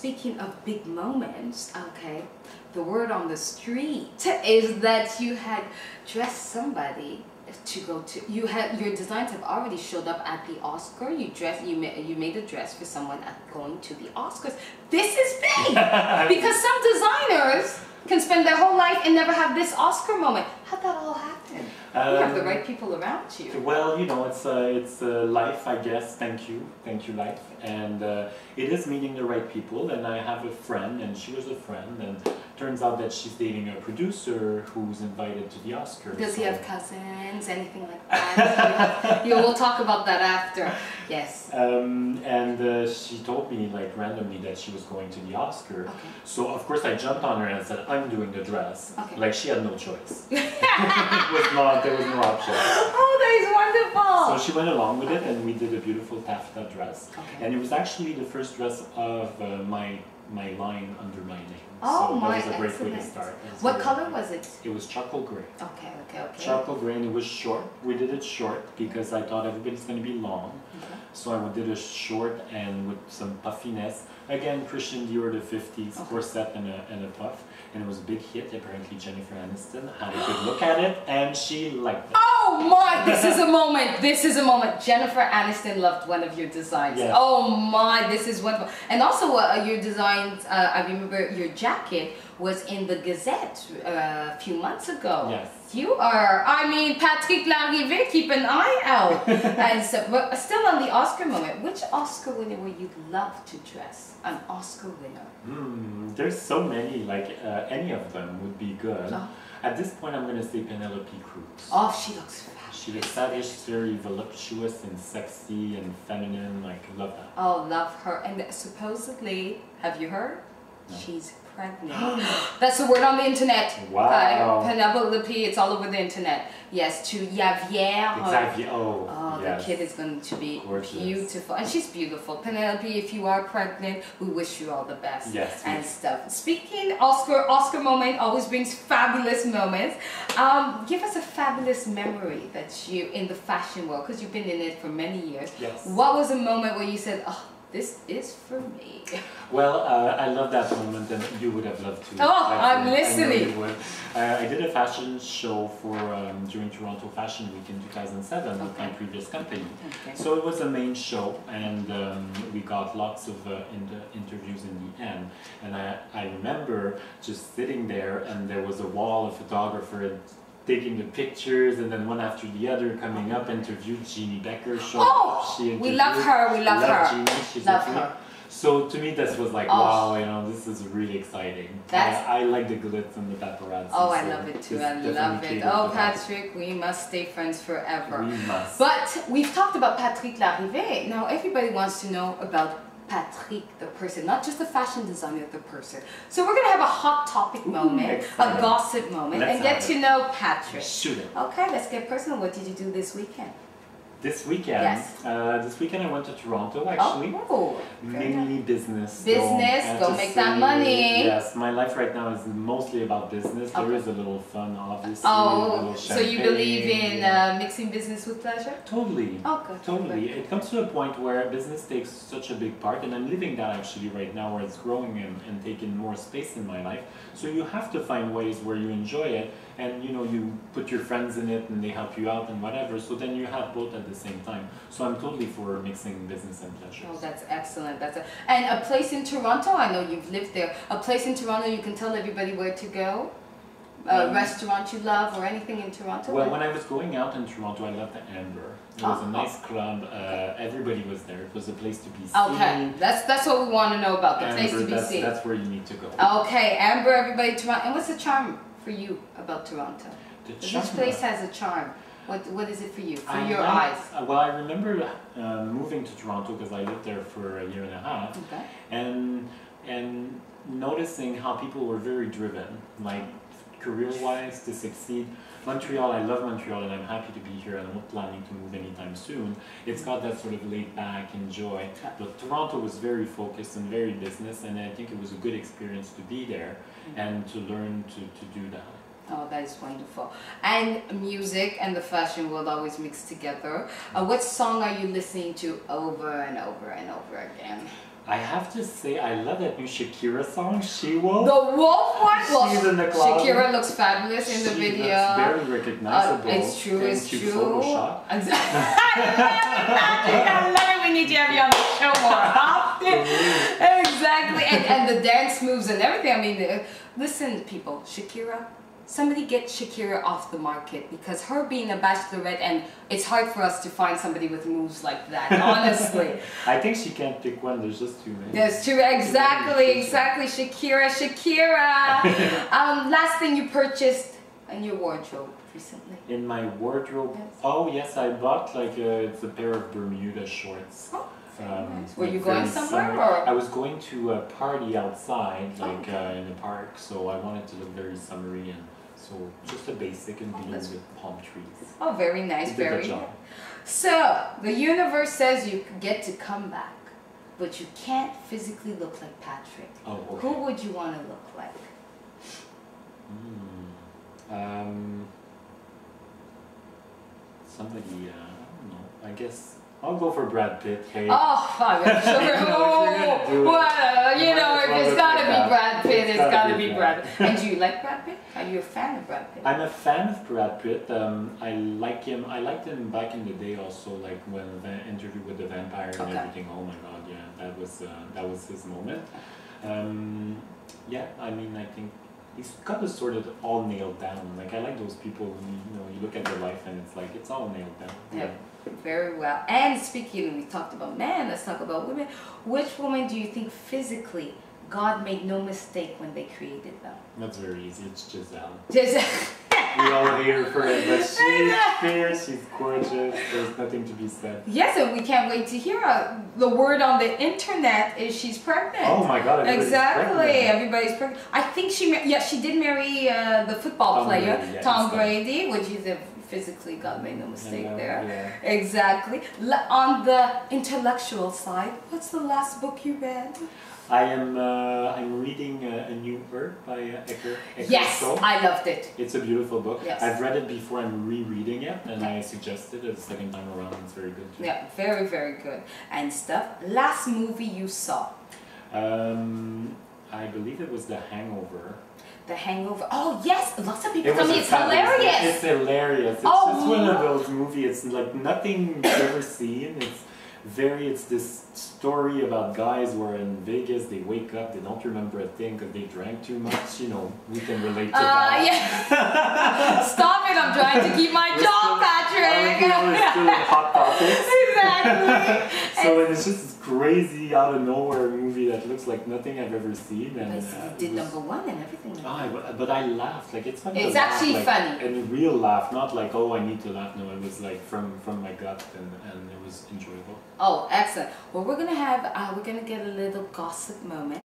speaking of big moments, okay, the word on the street is that you had dressed somebody to go to, your designs have already showed up at the Oscar. You made a dress for someone going to the Oscars. This is big because some designers can spend their whole life and never have this Oscar moment. How'd that all happen? You have the right people around you. Well, you know, it's life, I guess. Thank you, life. And it is meeting the right people. And I have a friend, and she was a friend, and turns out that she's dating a producer who's invited to the Oscars. Does he have cousins, anything like that? We'll talk about that after. Yes. And she told me, like, randomly that she was going to the Oscar. Okay. So of course I jumped on her and said, I'm doing the dress. Okay. Like, she had no choice. There was no option. Oh, that is wonderful. So she went along with it, and we did a beautiful taffeta dress. Okay. And it was actually the first dress of my line under my name. Oh, so my, that was a great excellent. way to start. What color was it? It was charcoal gray. Okay. Charcoal gray, and it was short. We did it short because I thought everybody's going to be long. Okay. So I did a short and with some puffiness. Again, Christian Dior the 50s, Okay. corset and a puff. And it was a big hit. Apparently Jennifer Aniston had a good look at it, and she liked it. Oh my, this is a moment. This is a moment. Jennifer Aniston loved one of your designs. Yes. Oh my, this is wonderful. And also your designs, I remember your jacket was in the Gazette a few months ago. Yes. You are, I mean, Patrick Larrivée, keep an eye out. And so, but still on the Oscar moment, which Oscar winner would you love to dress? An Oscar winner? There's so many, like any of them would be good. Oh. At this point, I'm going to say Penelope Cruz. Oh, she looks fabulous. She looks fabulous, very voluptuous and sexy and feminine. Like, love that. Oh, love her. And supposedly, have you heard? No. She's pregnant. That's the word on the internet. Wow. Penelope, it's all over the internet. Yes, to Javier. Exactly. Oh, yes. The kid is going to be Gorgeous. beautiful. And she's beautiful. Penelope, if you are pregnant, we wish you all the best. Yes. And stuff. Speaking, Oscar moment always brings fabulous moments. Give us a fabulous memory that you, in the fashion world, because you've been in it for many years. Yes. What was a moment where you said, oh, this is for me? Well, I love that moment, and you would have loved to. Oh, I'm listening. I know you would. I did a fashion show for during Toronto Fashion Week in 2007 with my previous company. Okay. So it was a main show, and we got lots of interviews in the end. And I remember just sitting there, and there was a wall of photographers taking the pictures, and then one after the other coming up, interviewed Jeannie Becker. We love her, we love her. Jeannie, she's love lovely. her. So to me this was like, wow, you know, this is really exciting. I like the glitz and the paparazzi. Oh, I love it too, I love it. Oh, Patrick, we must stay friends forever. We must. But we've talked about Patrick Larrivée. Now everybody wants to know about Patrick, the person, not just the fashion designer, the person. So we're going to have a hot topic moment, a gossip moment, and get to know Patrick. Shoot it. Okay, let's get personal. What did you do this weekend? This weekend? Yes. This weekend I went to Toronto, actually. Oh, mainly business. Business, go make that money. Yes, my life right now is mostly about business. There is a little fun, obviously. Oh, so you believe in mixing business with pleasure? Totally. Oh, good. Totally. It comes to a point where business takes such a big part, and I'm living that actually right now, where it's growing and taking more space in my life. So you have to find ways where you enjoy it, and you know, you put your friends in it and they help you out and whatever, so then you have both at the same time. So I'm totally for mixing business and pleasure. Oh, that's excellent. And a place in Toronto, I know you've lived there, a place in Toronto you can tell everybody where to go? A restaurant you love or anything in Toronto? Well, when I was going out in Toronto, I loved the Amber. It was a nice club. Everybody was there. It was a place to be seen. Okay, that's what we want to know about, the Amber, place to be seen. That's where you need to go. Okay, Amber, everybody, Toronto. And what's the charm for you about Toronto? This place has a charm. What is it for you, for your eyes? Well, I remember moving to Toronto because I lived there for a year and a half, and noticing how people were very driven, like career-wise, to succeed. Montreal, I love Montreal, and I'm happy to be here, and I'm not planning to move anytime soon. It's got that sort of laid-back enjoy, but Toronto was very focused and very business, and I think it was a good experience to be there and to learn to do that. Oh, that is wonderful. And music and the fashion world always mix together. What song are you listening to over and over and over again? I have to say, I love that new Shakira song, She Wolf. The wolf one? Well, She's in the closet. Shakira looks fabulous in the video. Looks very recognizable. It's true, it's true. Photoshop. Exactly. I love it. We need to have you on the show more often. Exactly. And the dance moves and everything. I mean, listen, people, Shakira. Somebody get Shakira off the market, because her being a bachelorette, and it's hard for us to find somebody with moves like that, honestly. I think she can't pick one, there's just too many. There's two, exactly, Shakira. Last thing you purchased in your wardrobe recently? In my wardrobe? Yes. Oh yes, I bought like it's a pair of Bermuda shorts. Oh. Nice. Were like you going somewhere? Or? I was going to a party outside, like in a park, so I wanted to look very summery, and so just a basic and being with palm trees. Oh, very nice, Did very the job. nice. So, the universe says you get to come back, but you can't physically look like Patrick. Oh, okay. Who would you want to look like? Somebody, I don't know, I guess I'll go for Brad Pitt. Hey. Oh, I'm sure. Well, you know, if it's gotta be Brad Pitt, it's gotta be Brad Pitt. And do you like Brad Pitt? Are you a fan of Brad Pitt? I'm a fan of Brad Pitt. I like him. I liked him back in the day also, like when the interview with the vampire and everything. Oh my god, yeah, that was his moment. Yeah, I mean, I think he's got it sort of all nailed down. Like I like those people who, you know, you look at their life and it's like it's all nailed down. Yeah. Very well. And speaking, we talked about men, let's talk about women. Which woman do you think physically God made no mistake when they created them? That's very easy. It's Giselle. Giselle. We all hate her for it, but she's fair, she's gorgeous, there's nothing to be said. Yes, and we can't wait to hear the word on the internet is she's pregnant. Oh my god, everybody's pregnant. I think she did marry the football player, Brady, yeah, Tom Brady, which is a physically, God made no mistake there. Yeah. Exactly. On the intellectual side, what's the last book you read? I'm reading A New Earth by Eckhart Yes, Tolle. I loved it. It's a beautiful book. Yes. I've read it before, I'm rereading it, and I suggested it the second time around. It's very good too. Yeah, very, very good. And stuff. Last movie you saw? I believe it was The Hangover. The Hangover. Oh yes, lots of people tell me it's hilarious. It's hilarious. It's just one of those movies. It's like nothing you've ever seen. It's this story about guys who are in Vegas, they wake up, they don't remember a thing because they drank too much, you know, we can relate to that. Yeah. Stop it, I'm trying to keep my job, Patrick. We're still in Hot Topics. Exactly. So it's just this crazy out of nowhere movie that looks like nothing I've ever seen. And it did #1 and everything. But I laughed, like it's funny. It's actually funny. And real laugh, not like, oh, I need to laugh. No, it was like from my gut, and it was enjoyable. Oh, excellent. Well, we're gonna get a little gossip moment.